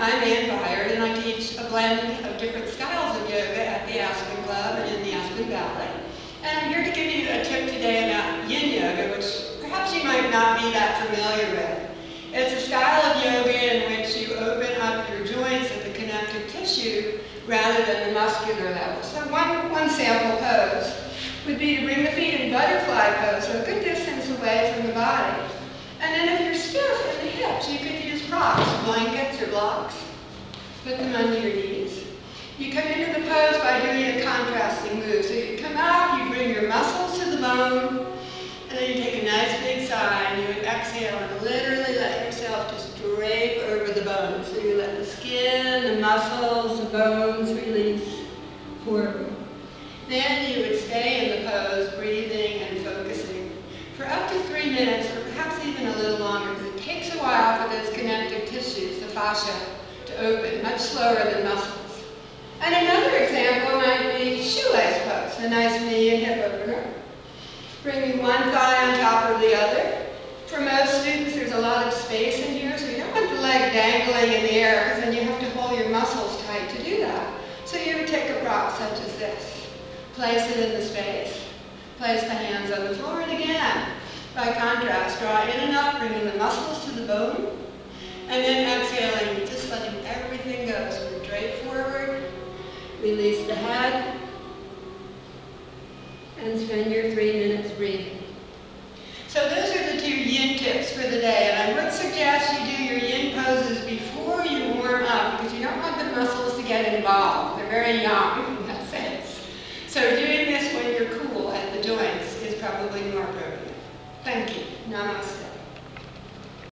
I'm Ann Byard, and I teach a blend of different styles of yoga at the Aspen Club and in the Aspen Valley. And I'm here to give you a tip today about Yin Yoga, which perhaps you might not be that familiar with. It's a style of yoga in which you open up your joints at the connective tissue rather than the muscular level. So one sample pose would be to bring the feet in butterfly pose, so a good distance away from the body. And then if you're stiff in the hips, you could use props, blankets or blocks. Put them under your knees. You come into the pose by doing a contrasting move. So you come out, you bring your muscles to the bone, and then you take a nice big sigh, and you would exhale and literally let yourself just drape over the bone. So you let the skin, the muscles, the bones release forward. Then you would stay in the pose, breathing and focusing for up to 3 minutes, or perhaps even a little longer, because it takes a while for those connective tissues, the fascia, to open, much slower than muscles. And another example might be shoelace pose, a nice knee and hip opener. Bringing one thigh on top of the other. For most students, there's a lot of space in here, so you don't want the leg dangling in the air, because then you have to hold your muscles tight to do that. So you would take a prop such as this. Place it in the space. Place the hands on the floor, and again, by contrast, draw in and up, bringing the muscles to the bone, and then exhaling, just letting everything go. So we drape forward, release the head, and spend your 3 minutes breathing. So those are the 2 yin tips for the day, and I would suggest you do your yin poses before you warm up, because you don't want the muscles to get involved. They're very young in that sense. So doing this when you're cool at the joints is probably more appropriate. Thank you. Namaste.